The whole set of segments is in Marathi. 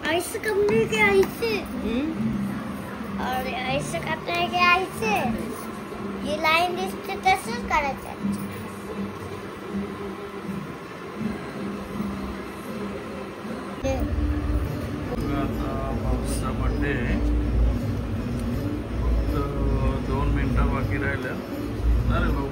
ऐसे कपड़े के ऐसे और ऐसे कपड़े के ऐसे ये लाइन दिसते तसंच करायचं. आता भाऊचा बर्थडे फक्त 2 मिनिटं बाकी राहिल्या. अरे भाऊ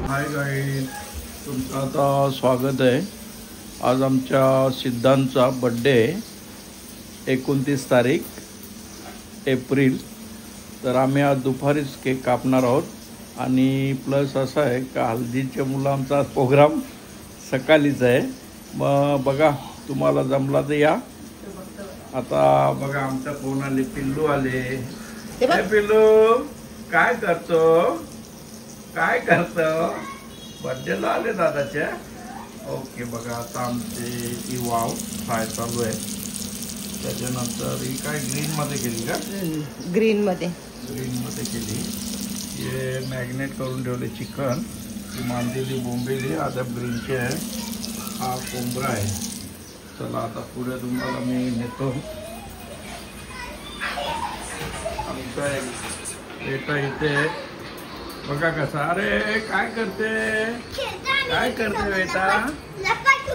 हाय गाईज, तुमचं आता स्वागत आहे. आज आमच्या सिद्धांतचा बड्डे 29 तारीख एप्रिल. तर आम्ही आज दुपारीच केक कापणार आहोत आणि प्लस असं आहे का हल्दीच्या मुलांचा प्रोग्राम सकाळीच आहे. मग बघा तुम्हाला जमला तर या. आता बघा आमच्या फोन आले, पिल्लू आले. पिल्लू काय करतो बर्थडेला आले दादाच्या. ओके बघा आता आमची वाव फ्राय चालू आहे. त्याच्यानंतर ही काय ग्रीनमध्ये केली का? ग्रीनमध्ये केली. हे मॅग्नेट करून ठेवले चिकन. ही मांदेली बोंबेली अदब ग्रीनचे आहे. हा कोंबडा आहे. चला आता पुढे तुम्हाला मी नेतो. आमचा बेटा इथे बघा कसा. अरे काय करते बेटा?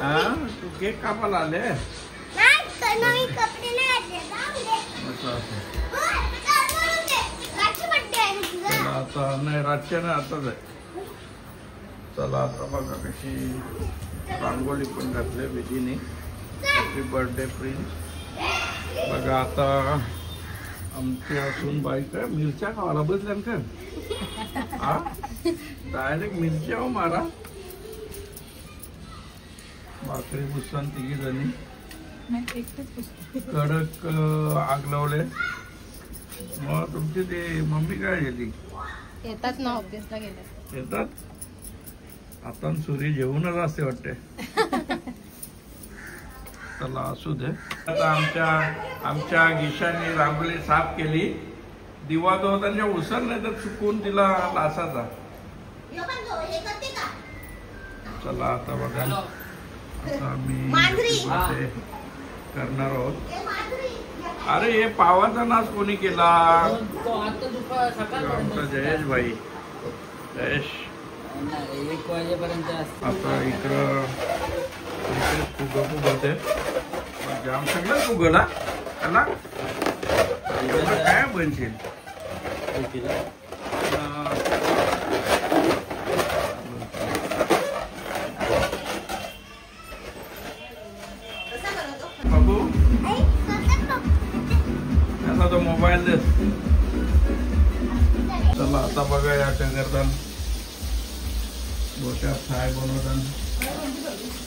हा तू केक कापायला आले? आता नाही रातच्या नाही आताच आहे. चला आता बघा कशी रांगोळी पण घातली विधीने. Happy birthday prince. बघा आता आमची असून बाई काय मिरच्या खावायला बसल्या का? हा डायरेक्ट मिरच्या हो मारा. भाकरी पुसताना 3 जणी कडक आग लावले. मग तुमची ते मम्मी काय गेली? येतात ना ऑफिसला गेले. येतात आता सूर्य जेवूनच असते वाटते. चला असू दे. आता आमच्या गिशाने रांगोळी साफ केली. दिवा तो त्यांच्या उसर नाही तर चुकून तिला लासाचा. चला आता बघा आता आम्ही करणार आहोत. अरे हे पावाचा नाच कोणी केला? आमचा जयेश भाई. जयेश 1 वाजेपर्यंत. आता इकडं फुगते जाम सगळं फुगला. काय बनशील? बाबू त्याला तो मोबाईल दे. चला आता बघा या करताना मोठ्या फ्राय बनवताना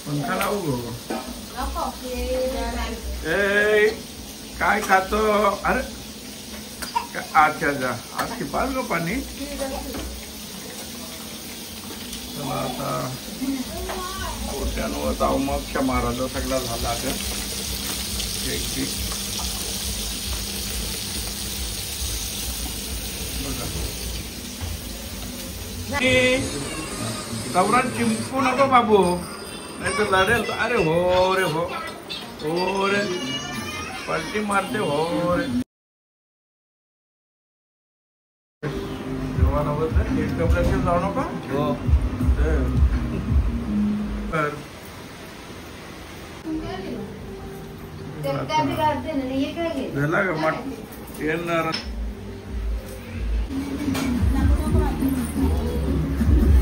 पंखा लावू गो. ए काय खातो? अरे अच्छा अच्छा आज की पास गो पाणी. चला आता पोट्यांवर जाऊ मग क्षमाराजा सगळा झाला ग केक कवरात चिंपू नको बाबू नाही तर लढेल. अरे हो रे हो हो रे पलटी मारते हो रे. जाऊ नका हो झाला का मग येणार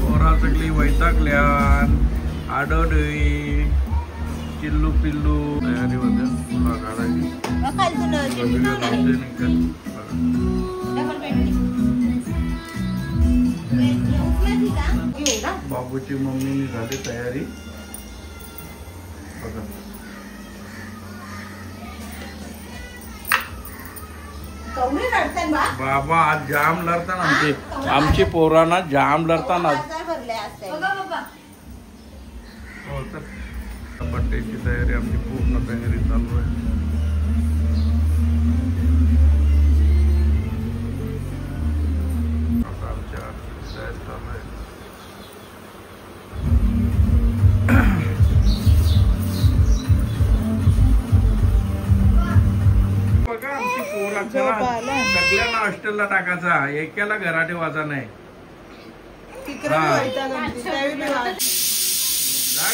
पोरा सगळी वैतागल्या आडोडी चिल्लू पिल्लू तयारी होते फुला काढायची बाबूची मम्मीने झाली तयारी बघा. बाबा आज जाम लढताना आमची पोरांना जाम लढताना बड्डेची तयारी आमची पूर्ण तयारी चालू आहे. आता आमच्या तयारी चालू आहे. बघा आमची पोरा सगळ्यांना हॉस्टेलला टाकायचा एकाला घरा ठेवायचा नाही.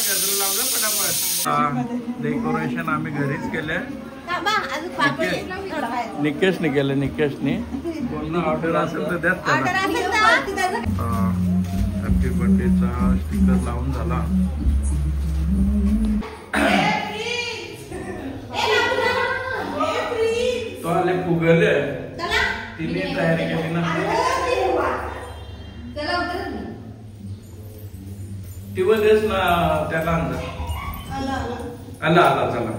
गजर लावलं पटापट. डेकोरेशन आम्ही घरीच केले. निकेशने केलं. निकेशने कोण ऑर्डर असेल तर द्यात त्याला. हॅपी बर्थडेचा स्टिकर लावून झाला. तो आले फुगले तिने तयारी केली ना. टीव्ही देस ना त्याला आला आला चला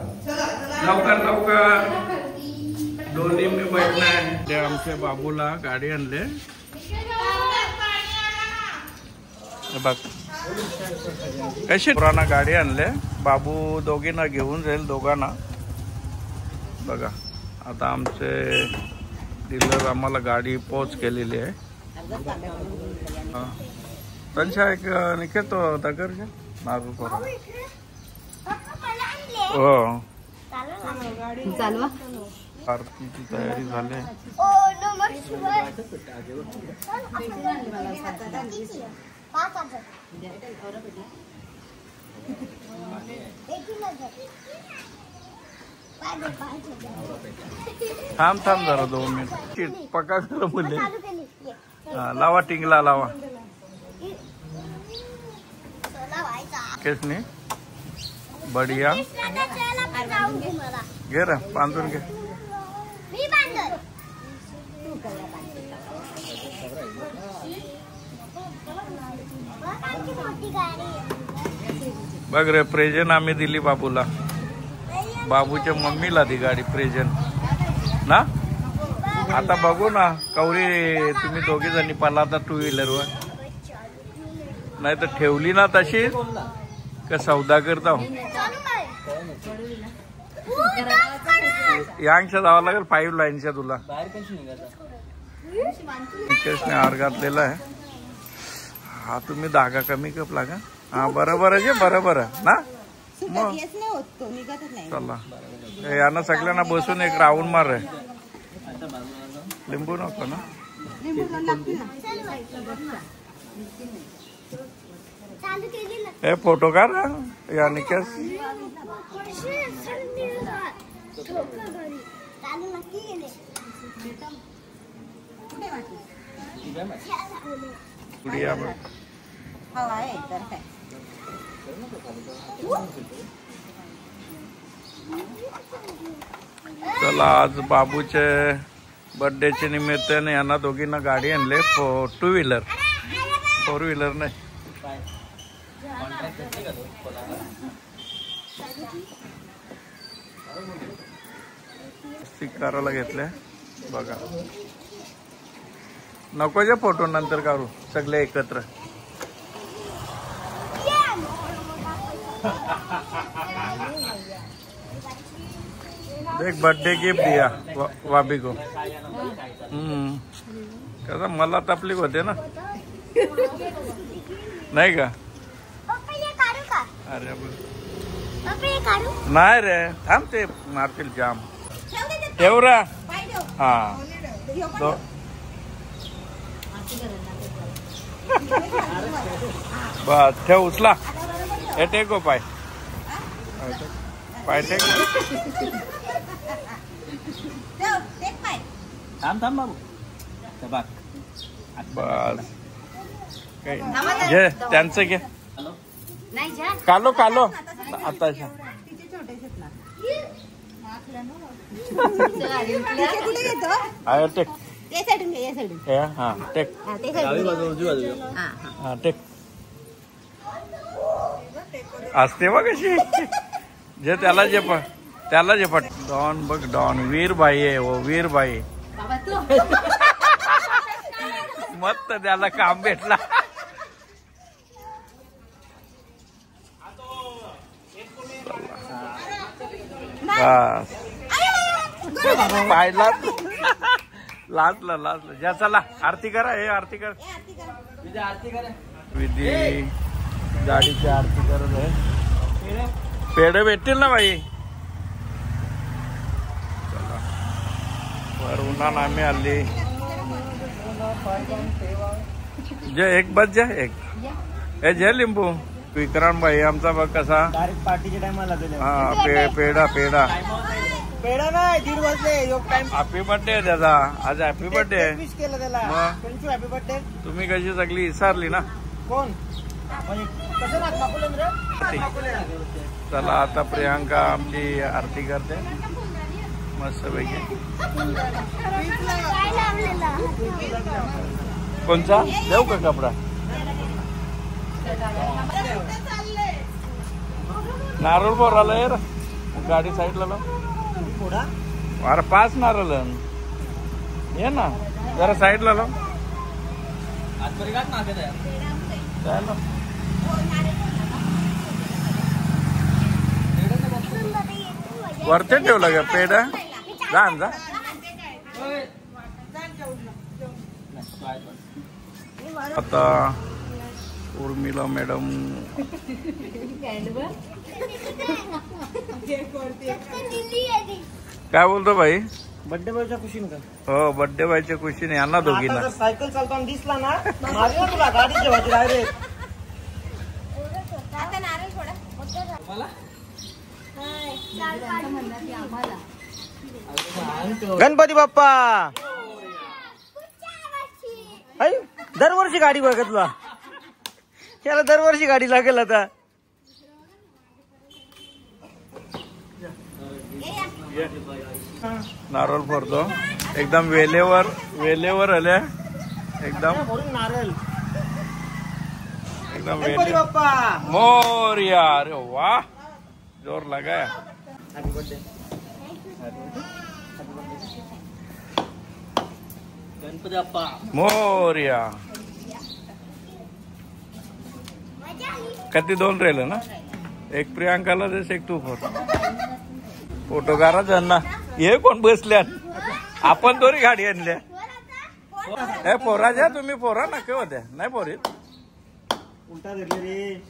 लवकर लवकर दोन्ही मी बैठणार. ते आमच्या बाबूला गाडी आणले बघ कशी पुराणा गाडी आणले. बाबू दोघींना घेऊन जाईल दोघांना. बघा आता आमचे डीलर आम्हाला गाडी पोच केलेली आहे. त्यांच्या एक निकेतो दगर मारू हो चालवा. आरतीची तयारी झाली. थांब थांब जरा 2 मिनिट पका कर मुले. लावा टिंगला लावा. केसनी बढिया घे रे बांधून घे. बघ रे प्रेझेंट आम्ही दिली बाबूला. बाबूच्या मम्मीला दी गाडी प्रेझेंट ना. आता बघू ना कवरी तुम्ही दोघी जणी पाला आता 2 व्हीलरवर नाही तर ठेवली ना तशी का सौदा करता. यांच्या जावं लागेल 5 लाईनच्या तुला. निकेशने हार घातलेला आहे. हा तुम्ही धागा कमी कपला का. हा बरोबर आहे बरोबर आहे ना. मग चला यांना सगळ्यांना बसून एक राऊंड मार रे. लिंबू नको ना. हे फोटो काढ या निकेश. चला आज बाबूचे बर्थडेच्या निमित्ताने यांना दोघींना गाडी आणले. 2 व्हीलर 4 व्हीलर नाही. करायला घेतल्या बघा. नको जे फोटो नंतर काढू सगळे एकत्र. देख बर्थडे गिफ्ट दिया वाबी को. कसं मला तकलीफ होते ना. नाही का? अरे नाही रे थांब ते मारतील जाम. ठेव रा. हा बस ठेव उचला. हे टेको पाय पाय टेक. थांब थांब बाबू. बस घे त्यांचं घे. कालो कालो आता टेक. हा टेक. हा टेक असते बघ कशी. जे त्याला जे पट डॉन बघ. डॉन वीरबाई आहे हो. वीरबाई मस्त त्याला काम भेटला. पाहिला लाजलं. ज्या चला आरती करा. हे आरती कर. विधी गाडीची आरती करत आहे. पेढे भेटतील ना बाई. चला वर उन्हान आम्ही आली. जे एक बस जा एक हे जे लिंबू. विक्रांत भाई आमचा बघ कसा पार्टीच्या टायमाला. हा पेढा पेढा नाही 1:30 वाजले. हॅपी बर्थडे त्याचा आज. हॅपी बर्थडे विश केलं त्याला. Happy birthday. तुम्ही कशी सगळी विसरली ना. कोण चला आता प्रियांका आमची आरती करते मस्त पैकी. कोणचा देऊ का कपडा. नारळ पोराला ये गाडी साईडला लाव. अरे 5 नारळ ये ना जरा साईडला लाव. वरती ठेवलं का पेढा. जा जा. आता उर्मिला मॅडम काय बोलतो भाई. बर्थडे बॉयच्या खुशीने का. हो बर्थडे बॉयच्या खुशीने यांना दोघींना. सायकल चालताना दिसला ना मारला तुला गाडी जेवायची डायरेक्ट. गणपती बाप्पा. दरवर्षी गाडी बघत तुला. याला दरवर्षी गाडी लागेल आता. नारळ फोडतो एकदम वेलेवर आल्या. एकदम नारळ. एकदम गणपती बाप्पा मोरया. अरे वाह जोर लगाया. Happy birthday. गणपती बाप्पा मोरया. किती 2 राहिलं ना. एक प्रियांकाला देस एक तू फोटो काढा त्यांना. हे कोण बसल्या. आपण दोरी गाडी आणल्या. हे पोराच्या तुम्ही पोरा ना केव्हा होत्या नाही पोरीत. उलटा धरले रे.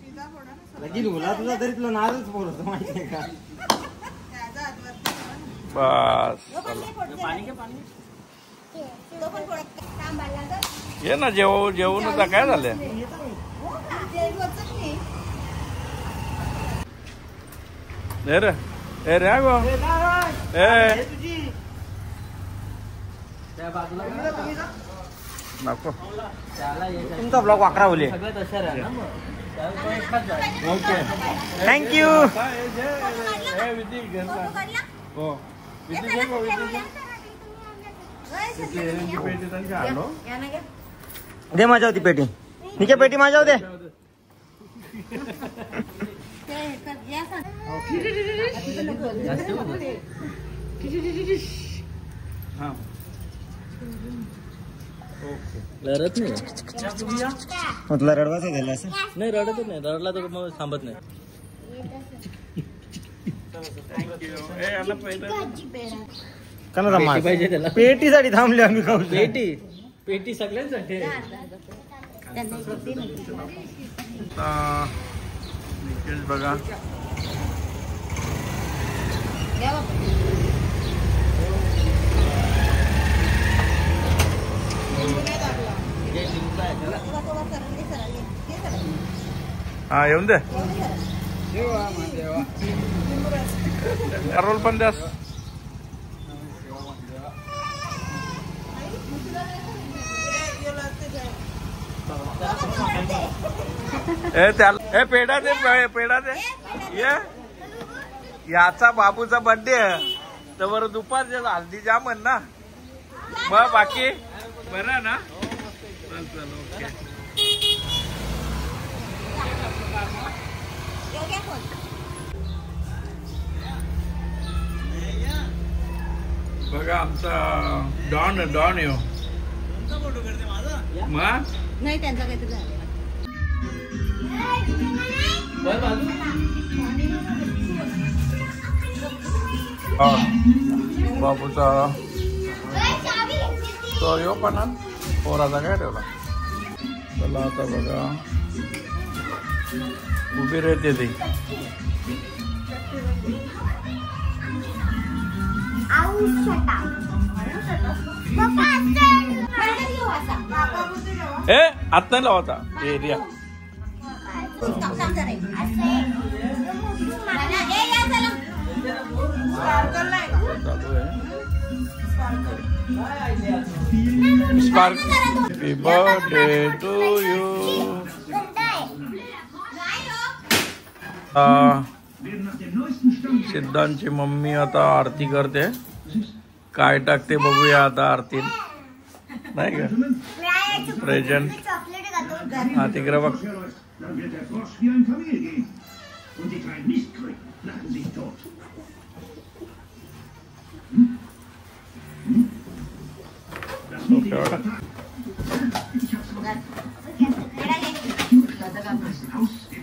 लगीन होला तुला तरी तुला नारळच पोरत माहिती आहे का. बस ये ना जेवून आता काय झालं. रे रे गो नको. तुमचा ब्लॉग वाकरा होले. Okay thank you. दे माझ्या होती पेटी. निके पेटी माझ्या होते. रडत नाही. तुला रडवायचं झालं असं. नाही रडतच नाही. रडला तर मग थांबत नाही. पेटीसाठी थांबले आम्ही खाऊ. पेटी सगळ्यांसाठी. बघा हा येऊन दे. रोल पण द्यास. त्याला पेढा दे, पेढा दे. याचा बाबूचा बर्थडे तर बरं दुपारच्या हल्दी जामन ना. मग बाकी बरं ना. चल ओके. बघा आमचा डॉन येऊ. मग नाही त्यांचा काहीतरी झालं. बाबूचा तो येऊ पण पोराचा काय ठेवला. चला आता बघा उभी राहते ती. ए आत नाही लावायचा area. Happy birthday to you. सिद्धांची मम्मी आता आरती करते. काय टाकते बघूया आता आरती. नाही का प्रेझेंट. हा तिकडे बघ.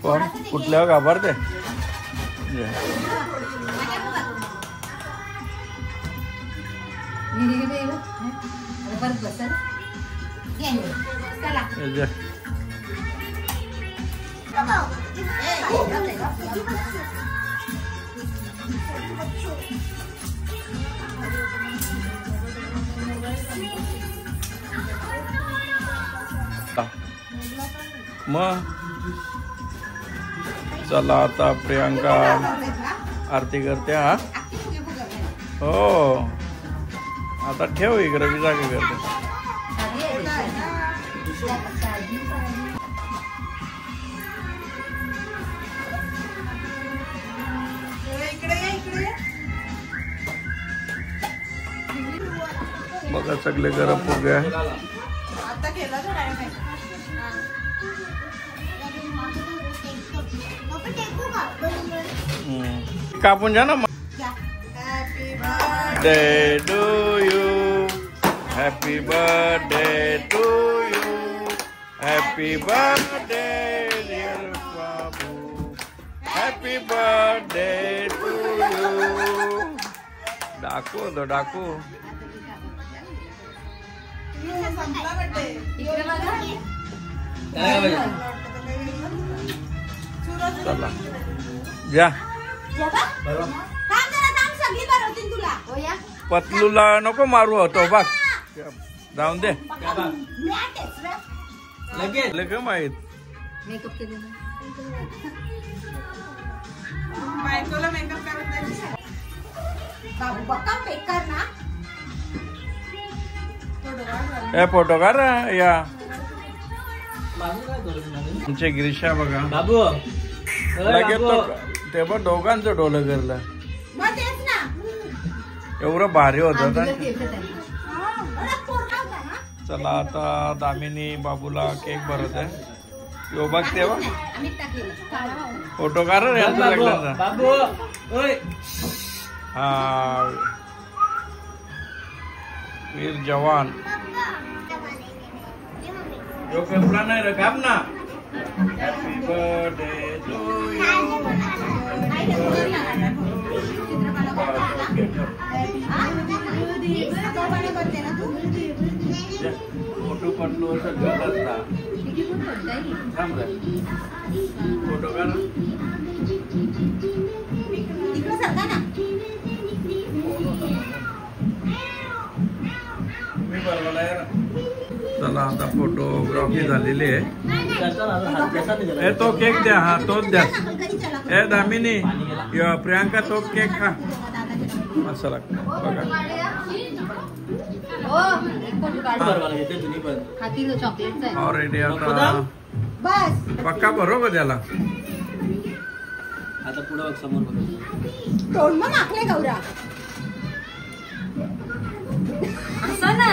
पण कुठल्या घाबरते. मग चला आता प्रियांका आरती करते. हा हो आता ठेव इकडे मी जागे करते. बघा सगळे गरम फुगे. कापून जा ना. Birthday to you, happy birthday to you, happy birthday dear Babu, happy birthday to you. डाकू तो डाकू. चला जा. पतलूला नको मारू होतो बघ. जाऊन दे लगेच माहित. मेकअप केले ए फोटो काढ या. आमचे गिरीशा बघा बाबू लगेच ते पण दोघांचं डोलं करलं. एवढं भारी होत. चला आता दामिनी बाबूला केक भरत आहे. यो बघ तेव्हा फोटो काढ यांचा लग्नाचा. बाबू हा वीर जवान. यो कपडा नाही रे काम ना. Happy birthday to you, photo पडलो सगळं असता थांब रे. फोटो काढ मी बरोबर आहे. चला आता फोटोग्राफी झालेली आहे. ए तो केक द्या. हा तोच द्या. ए दामिनी प्रियांका तो केक खा. असं लागतं बघा. ऑलरेडी आता पक्का बरोबर त्याला आता पुढे बघ समोर बघ. तोंड मग आखले गौरा असं ना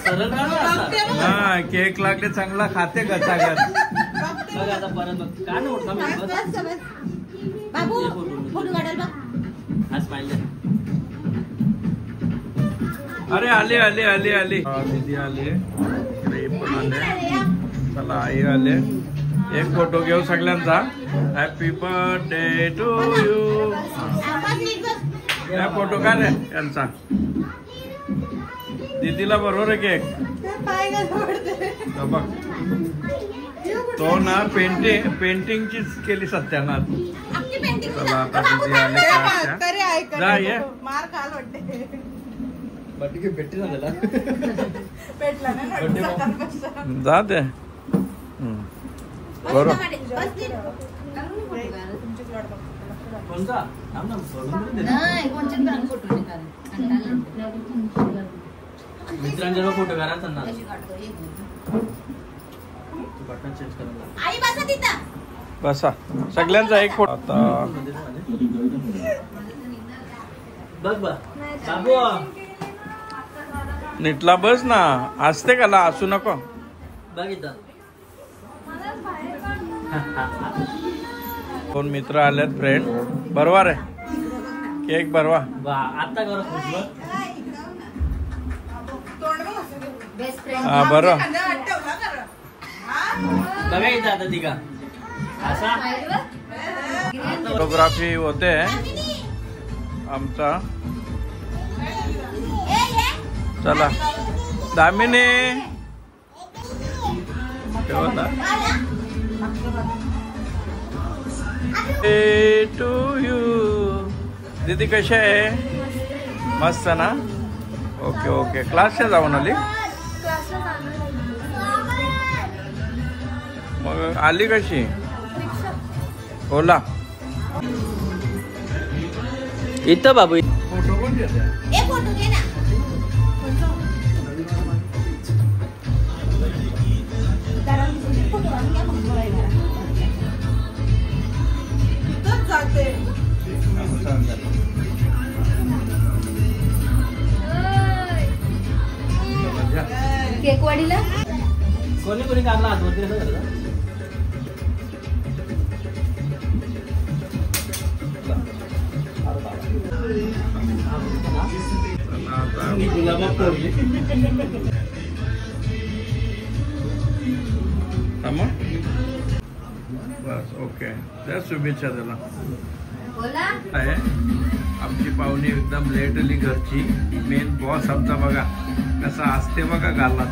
सरळ काढू असा. हा केक लागले चांगला खाते का चांगला. बघ आता परत बघ का नाही उठला मी बस. बाबू फोटो काढायला बघ. हा स्माइल दे. अरे आले आले आले आले दीदी आले. हे पण आले. चला आई आले. एक फोटो घेऊ सगळ्यांचा. Happy birthday to you. या फोटो का रे यांचा. दीदीला बरोबर आहे केक. बघ तो ना पेंटिंगचीच केली सत्यानाथ. चला आता दीदी आले. जा ये भेटते ना त्याला. जा दे. बरोबर कोणता थांब ना सोडून दे. नाही कोणचे फोटो नाही काढत. मित्रांच्या फोटो काढायचा ना. तू बटन चेंज करायला. आई बसा तिथं. बसा सगळ्यांचा एक फोटो. आता बघ बघ बाबू नीटला बस ना. असते का ला असू नको. बघ इथं. दोन मित्र आलेत फ्रेंड. बरोबर आहे केक बरवा. आता करा खुश बघ. बेस्ट फ्रेंड हा बरं. बघा इथं आता तिघा असा. फोटोग्राफी होते आमचा. चला दामिनी ठेवला. To you. दीदी कशी आहे. मस्त ना. ओके ओके क्लासला जाऊन आली. मग आली कशी. ओला इथं बाबू. फोटो कोण घेते. एक फोटो घे ना. केक वाढीला कोणी कोणी काढला आतवरती कसं करता. तुला मग पोरली. बस ओके. त्या शुभेच्छा त्याला. बोला आहे आमची पाहुणी एकदम लेट आली घरची. मेन बॉस आमचा बघा कसा असते बघा गालात.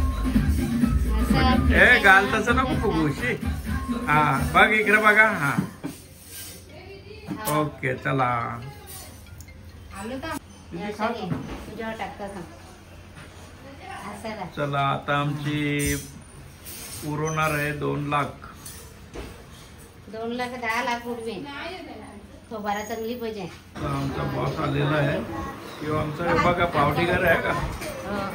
ए गाल तसं नको फुगूशी. हा बघ इकडे बघा. हा ओके चला. तुझ्यावर टाकता चला आता आमची उरवणार आहे 2 लाख. 2 लाख 10 लाख उडवे. बारा चांगली पाहिजे. आमचा बॉस आलेला आहे. किंवा आमचा बघा पावडीगर आहे का.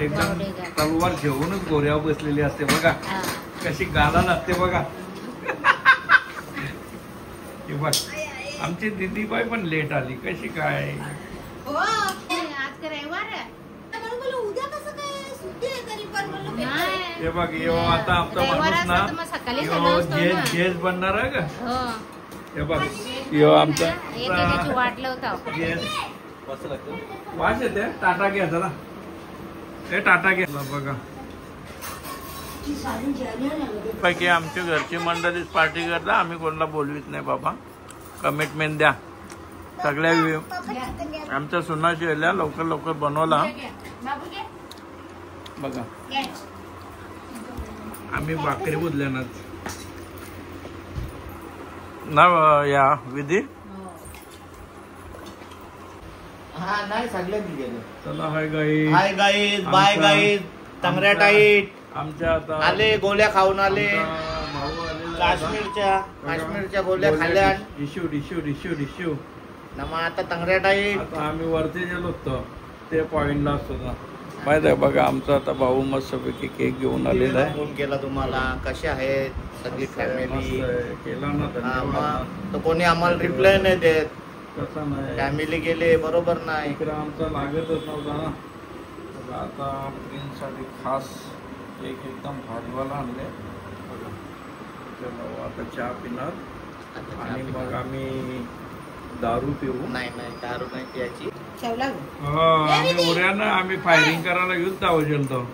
एकदम तलवार घेऊनच गोऱ्यावर बसलेली असते बघा. कशी गाला लागते बघा. बघ आमची दीदीबाई पण लेट आली. कशी काय. हे बघ आता आमचा माणूस ना जेज बनणार आहे का. हे बघ आमचा वास येते. टाटा घ्या चला. हे टाटा घ्या बघा. पैकी आमची घरची मंडळीच पार्टी करता. आम्ही कोणाला बोलवीत नाही बाबा. कमिटमेंट द्या सगळ्या. आमच्या सुनाशी आल्या लवकर लवकर बनवला. बघा घे. आम्ही भाकरी बुजल्यानच ना या विधी. हो. हा नाही सगळ्यात गेलो. चला hi guys. Hi guys bye guys. टंगऱ्या टाईट आमच्या आता आले, गोळ्या खाऊन आले. आमचा भाऊ आलेला काश्मीरच्या गोळ्या खाल्ल्या. डिशू डिशू डिशू डिशू. ना मग आता टंगऱ्या टाईट. आता आम्ही वरती गेलो होतो ते पॉइंटला असतो ना माहित आहे बघा. आमचा आता भाऊ मस्तपैकी केक घेऊन आलेला आहे. फोन केला तुम्हाला, कसे आहेत सगळी फॅमिली. मस्त आहे. केला ना धन्यवाद. तर कोणी आम्हाला रिप्लाय नाही देत. कसा नाही फॅमिली गेले बरोबर नाही. इकडे आमचा लागतच नव्हता ना. बघा आता प्रिन्ससाठी खास केक एकदम भाजवाला आणले. बघा चलो आता चहा पिणार आणि मग आम्ही दारू पिऊ. नाही नाही दारू नाही प्यायची. ठेवला गं. आम्ही उऱ्यानं आम्ही फायरिंग करायला घेऊन जाऊ गेलतो.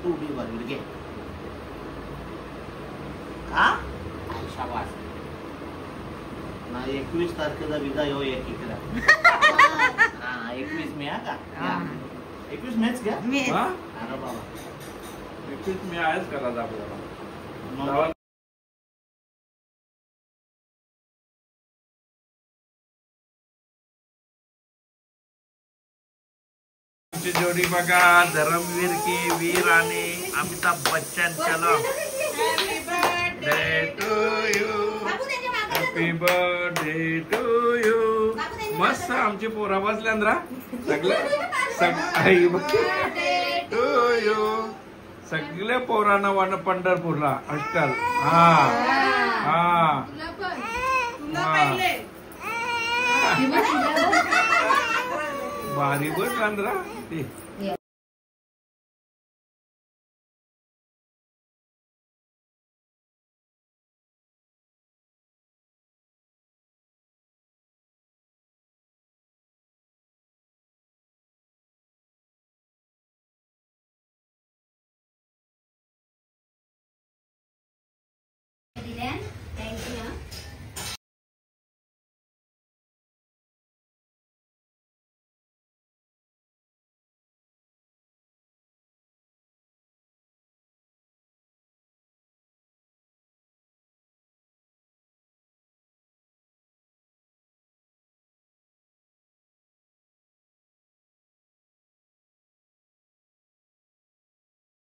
तू बी भरून घे. का शाबास ना. 21 तारखेचा विजा येऊ एक इकडे. हा 21 मे का 21 मेच घ्या. हा? अरे बाबा 21 मे आहेच करायचं आपल्याला. मग आमची जोडी बघा धर्मवीर की वीर आणि अमिताभ बच्चन. चलो birthday to you. Happy birthday to you. मस्त आमची पोरा बसल्यानरा सगळे टू यू. सगळे पोरांना वाण पंढरपूरला अष्टल. हा हा भारी बसल्यानरा ते